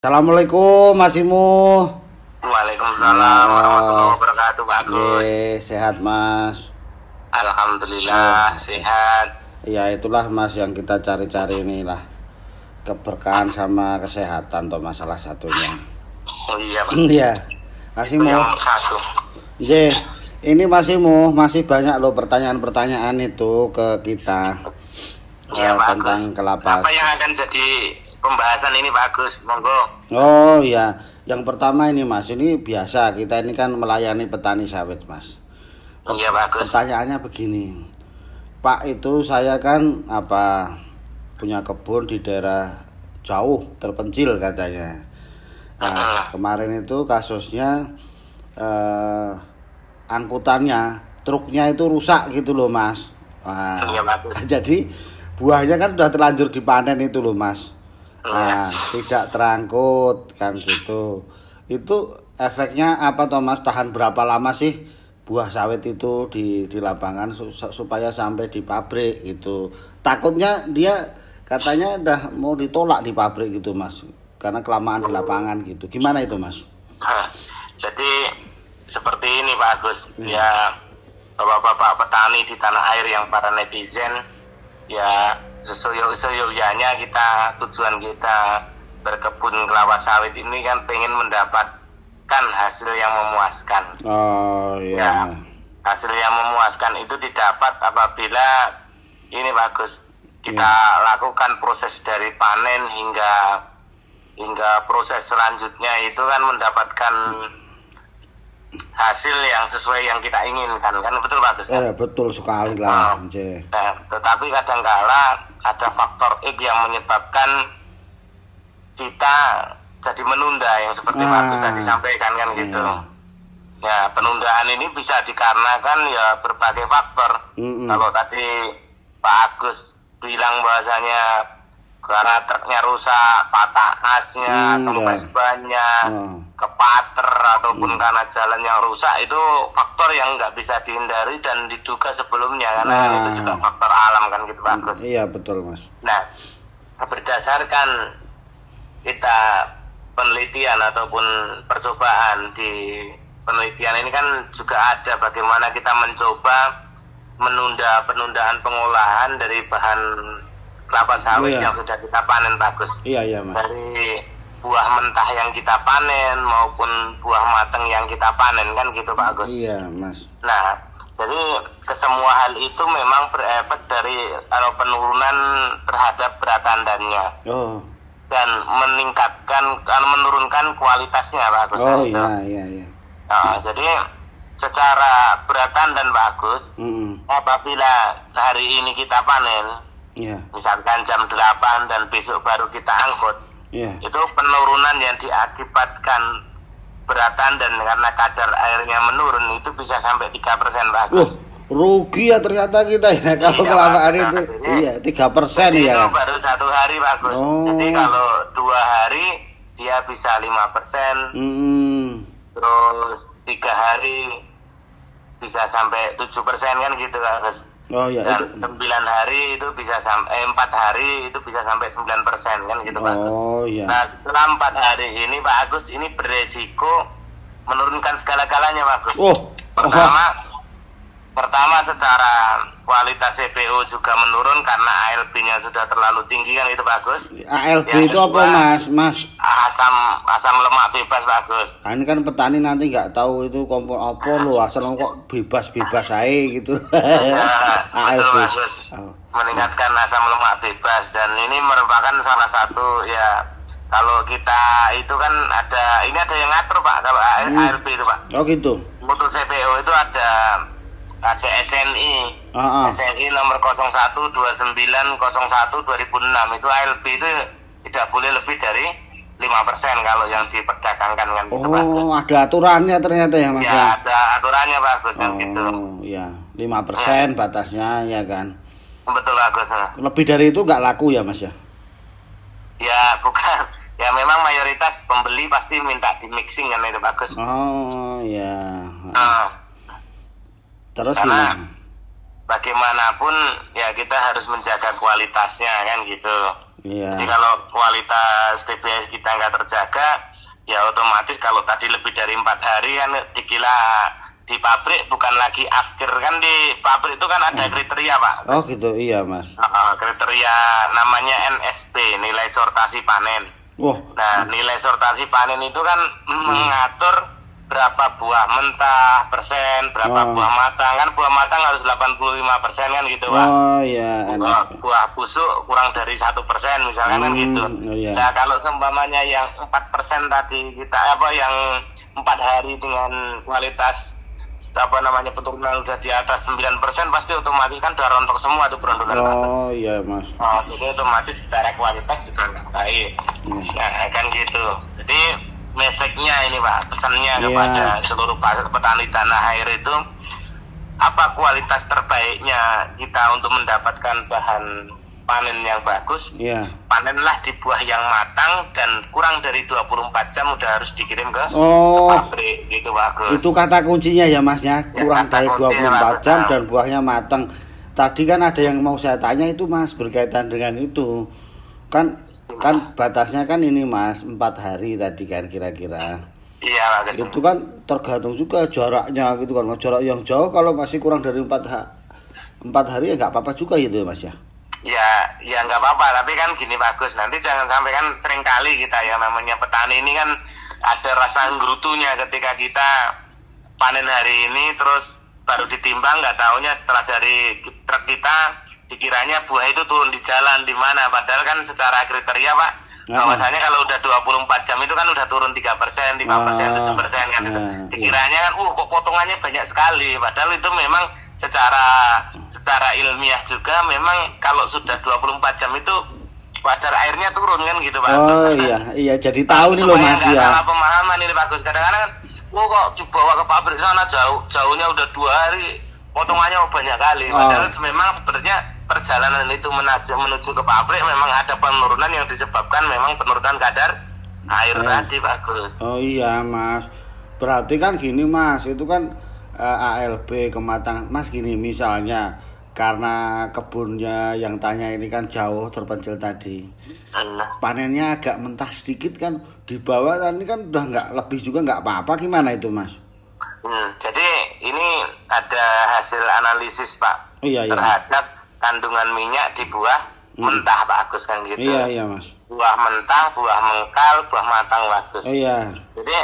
Assalamualaikum Mas Imo. Waalaikumsalam warahmatullahi wabarakatuh, Pak Agus. Sehat Mas. Alhamdulillah sehat. Ya itulah Mas yang kita cari-cari inilah. Keberkahan sama kesehatan toh masalah satunya. Oh iya Pak. Iya. Mas Itu Imo. yang satu. Ini Mas Imo masih banyak loh pertanyaan-pertanyaan itu ke kita. Iya Pak Tentang Agus. kelapa. Apa yang akan jadi pembahasan ini Pak Agus? Monggo. Oh ya, yang pertama ini Mas, ini biasa kita ini kan melayani petani sawit Mas. Iya Pak Agus. Pertanyaannya begini, Pak, itu saya kan punya kebun di daerah jauh terpencil katanya. Nah, kemarin itu kasusnya angkutannya, truknya itu rusak gitu loh Mas. Nah, Iya Pak Agus. jadi buahnya kan sudah terlanjur dipanen itu loh Mas. Nah, tidak terangkut kan gitu. Itu efeknya apa toh Mas? Tahan berapa lama sih buah sawit itu di lapangan supaya sampai di pabrik gitu. Takutnya dia katanya udah mau ditolak di pabrik gitu Mas. Karena kelamaan di lapangan gitu. Gimana itu Mas? Jadi seperti ini Pak Agus. Ya bapak-bapak petani di tanah air yang para netizen, ya seyogyanya tujuan kita berkebun kelapa sawit ini kan pengen mendapatkan hasil yang memuaskan. Oh iya. Ya, hasil yang memuaskan itu didapat apabila ini bagus kita lakukan proses dari panen hingga proses selanjutnya itu kan mendapatkan hasil yang sesuai yang kita inginkan, kan betul bagus kan? Betul sekali lah. Nah, tetapi kadangkala ada faktor X yang menyebabkan kita jadi menunda yang seperti bagus tadi sampaikan kan gitu. Ya, penundaan ini bisa dikarenakan ya berbagai faktor. Kalau tadi Pak Agus bilang bahasanya karena truknya rusak, patah asnya, kempes bannya, kepater ataupun karena jalan yang rusak, itu faktor yang nggak bisa dihindari dan diduga sebelumnya karena itu juga faktor alam kan gitu Pak Agus. Iya betul Mas. Nah, berdasarkan kita penelitian ataupun percobaan di penelitian ini kan juga ada bagaimana kita mencoba menunda penundaan pengolahan dari bahan kelapa sawit yang sudah kita panen bagus. Iya Mas. Dari buah mentah yang kita panen maupun buah matang yang kita panen kan gitu Pak Agus. Iya Mas. Nah, jadi kesemua hal itu memang berefek dari penurunan terhadap berat tandannya. Dan menurunkan kualitasnya Pak Agus. Iya. Nah, jadi secara berat tandan Pak Agus, apabila hari ini kita panen, misalkan jam 8 dan besok baru kita angkut, itu penurunan yang diakibatkan berat tandan karena kadar airnya menurun itu bisa sampai 3% Pak Agus. Rugi ya ternyata kita ya kalau kelamaan itu. Iya, 3% ya. Itu baru 1 hari Pak Agus. Jadi kalau 2 hari dia bisa 5%. Terus 3 hari bisa sampai 7% kan gitu Pak Agus. Dan 9 hari itu bisa sampai 4 hari itu bisa sampai 9% kan gitu Pak Agus. Nah, setelah 4 hari ini Pak Agus ini beresiko menurunkan segala-galanya Pak Agus. Pertama secara kualitas CPO juga menurun karena ALB-nya sudah terlalu tinggi kan itu bagus. ALB itu apa Mas? Asam lemak bebas bagus. Nah, ini kan petani nanti nggak tahu itu kompon apa lo asal kok bebas aja gitu. ALB bagus. Meningkatkan asam lemak bebas dan ini merupakan salah satu ya kalau kita itu kan ada yang ngatur Pak kalau ALB itu Pak. Oh gitu. Mutu CPO itu ada SNI, SNI nomor 012901 2006 itu ALB itu tidak boleh lebih dari 5% kalau yang diperdagangkan kan gitu Pak. Ada aturannya ternyata ya Mas. Ya, ada aturannya bagus kan gitu. Ya, 5% batasnya ya kan. Betul bagus. Lebih dari itu nggak laku ya Mas ya? Ya bukan. Ya memang mayoritas pembeli pasti minta di mixing kan itu bagus. Ya. Terus karena bagaimanapun ya kita harus menjaga kualitasnya kan gitu. Iya. Jadi kalau kualitas TBS kita nggak terjaga, ya otomatis kalau tadi lebih dari 4 hari kan dikira di pabrik bukan lagi afkir, kan di pabrik itu kan ada kriteria Pak. Oh gitu, iya Mas. Kriteria namanya NSP, nilai sortasi panen. Wah. Nah, nilai sortasi panen itu kan mengatur berapa buah mentah persen, berapa buah matang. Kan buah matang harus 85% kan gitu Pak. Oh iya, NSP. Buah busuk kurang dari 1% misalkan kan gitu. Oh, iya. Nah, kalau seumpamanya yang 4% tadi kita yang 4 hari dengan kualitas penurunan udah di atas 9%, pasti otomatis kan udah rontok semua tuh peruntukan bagus. Oh iya Mas. Jadi otomatis secara kualitas juga nggak baik. Nah kan gitu. Jadi message-nya ini Pak, pesannya kepada seluruh petani tanah air itu, apa kualitas terbaiknya kita untuk mendapatkan bahan panen yang bagus? Panenlah di buah yang matang dan kurang dari 24 jam udah harus dikirim ke pabrik, gitu bagus. Itu kata kuncinya ya Mas ya, kurang dari 24 jam dan buahnya matang. Tadi kan ada yang mau saya tanya itu Mas, berkaitan dengan itu. Kan batasnya kan ini Mas, 4 hari tadi kan kira-kira. Iya bagus. Itu kan tergantung juga jaraknya gitu kan. Jarak yang jauh kalau masih kurang dari 4 hari ya nggak apa-apa juga gitu ya Mas ya. Ya nggak apa-apa, tapi kan gini bagus, nanti jangan sampai kan sering kali kita yang namanya petani ini kan ada rasa nggerutunya ketika kita panen hari ini terus baru ditimbang, nggak taunya setelah dari truk kita dikiranya buah itu turun di jalan di mana, padahal kan secara kriteria Pak bahwasanya kalau udah 24 jam itu kan udah turun 3%, 5%, 7% kan. Dikiranya kan kok potongannya banyak sekali, padahal itu memang secara ilmiah juga memang kalau sudah 24 jam itu kadar airnya turun kan gitu Pak. Oh iya jadi tahu nih loh Mas ya. Salah pemahaman ini bagus. Kadang-kadang kan kok dibawa ke pabrik sana jauhnya udah 2 hari potongannya banyak kali. Padahal memang sebenarnya perjalanan itu menuju ke pabrik memang ada penurunan yang disebabkan memang penurunan kadar air tadi bagus. Oh iya Mas. Berarti kan gini Mas, itu kan ALB kematangan Mas gini, misalnya karena kebunnya yang tanya ini kan jauh terpencil tadi, panennya agak mentah sedikit kan di bawah, ini kan udah nggak lebih juga nggak apa-apa, gimana itu Mas? Jadi ini ada hasil analisis Pak terhadap kandungan minyak di buah mentah bagus kan gitu. Iya Mas. Buah mentah, buah mengkal, buah matang bagus. Jadi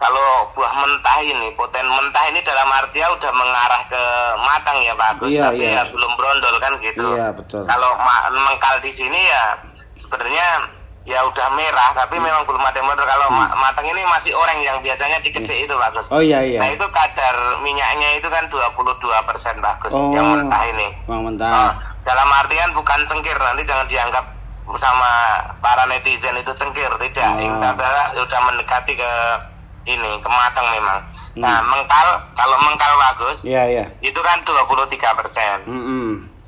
kalau buah mentah ini, poten mentah ini dalam artian udah mengarah ke matang ya bagus, tapi ya belum brondol kan gitu. Iya betul. Kalau mengkal di sini ya sebenarnya ya udah merah, tapi memang belum ada modal. Kalau matang ini masih oranye yang biasanya dikecek itu bagus. Nah itu kadar minyaknya itu kan 22% bagus yang mentah ini. Mentah. Dalam artian bukan cengkir, nanti jangan dianggap sama para netizen itu cengkir, tidak. Ini udah mendekati ke matang memang. Nah kalau mengkal bagus, itu kan 23%.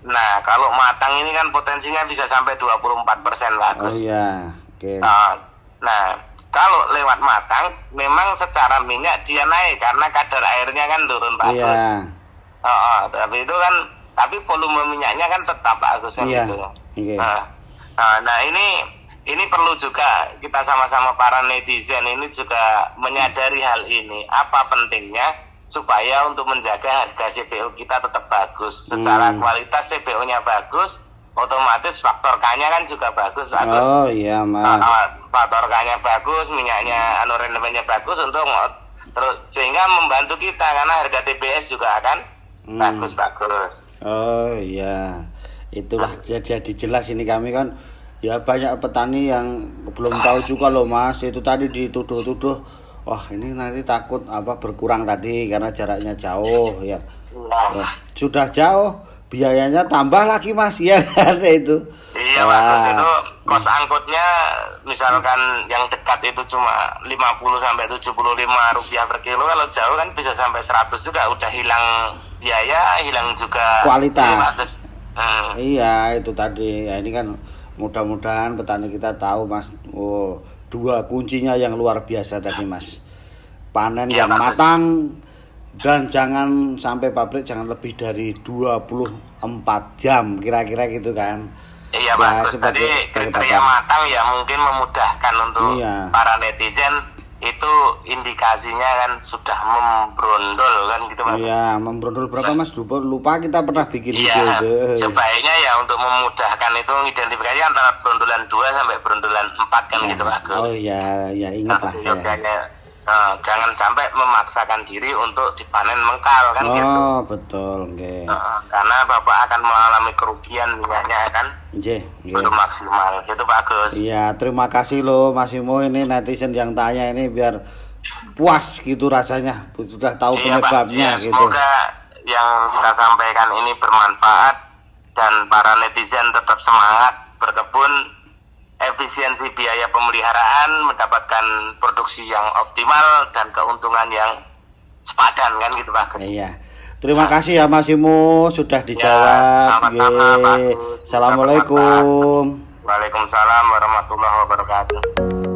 Nah kalau matang ini kan potensinya bisa sampai 24% bagus. Nah kalau lewat matang memang secara minyak dia naik karena kadar airnya kan turun bagus. Tapi itu kan volume minyaknya kan tetap bagus kan gitu. Nah ini perlu juga kita sama-sama para netizen ini juga menyadari hal ini. Apa pentingnya supaya untuk menjaga harga CPO kita tetap bagus. Secara kualitas CPO-nya bagus, otomatis faktor K-nya kan juga bagus. Oh iya Mas. Faktor K-nya bagus, minyaknya rendemennya bagus untuk sehingga membantu kita karena harga TBS juga akan bagus. Oh iya. Itulah jadi jelas ini kami kan. Ya banyak petani yang belum tahu juga loh Mas, itu tadi dituduh-tuduh, wah ini nanti takut berkurang tadi karena jaraknya jauh ya. Sudah jauh, biayanya tambah lagi Mas, ya kan itu. Iya bagus, itu kos angkutnya misalkan yang dekat itu cuma 50-75 rupiah per kilo, kalau jauh kan bisa sampai 100 juga, udah hilang biaya, hilang juga kualitas. Iya itu tadi, ya ini kan mudah-mudahan petani kita tahu Mas. Dua kuncinya yang luar biasa tadi Mas, panen yang matang dan jangan sampai pabrik jangan lebih dari 24 jam kira-kira gitu kan. Iya Ya, bagus. sebagai- Tadi sebagai kriteria pacar. matang ya mungkin memudahkan untuk Iya. para netizen, itu indikasinya kan sudah membrondol kan gitu Mas. Iya, membrondol berapa Mas? Lupa kita pernah bikin video Iya, itu. sebaiknya ya untuk memudahkan itu identifikasi antara brondolan 2 sampai brondolan 4 kan gitu bagus. Oh iya, ya ingat lah saya. Seyogianya, jangan sampai memaksakan diri untuk dipanen mengkal kan gitu. Oh, betul, nggih. Karena Bapak akan mengalami kerugian minyaknya kan Nggih, nggih. belum maksimal. Gitu bagus. Iya, terima kasih loh Mas Imo, ini netizen yang tanya ini biar puas gitu rasanya. Sudah tahu Iya, Pak. penyebabnya Ya, gitu. semoga yang kita sampaikan ini bermanfaat dan para netizen tetap semangat berkebun, efisiensi biaya pemeliharaan, mendapatkan produksi yang optimal dan keuntungan yang sepadan kan gitu bagus. Iya. Terima kasih ya Mas Imo sudah dijawab. sama-sama, Pak. Nggih. Assalamualaikum. Waalaikumsalam warahmatullahi wabarakatuh.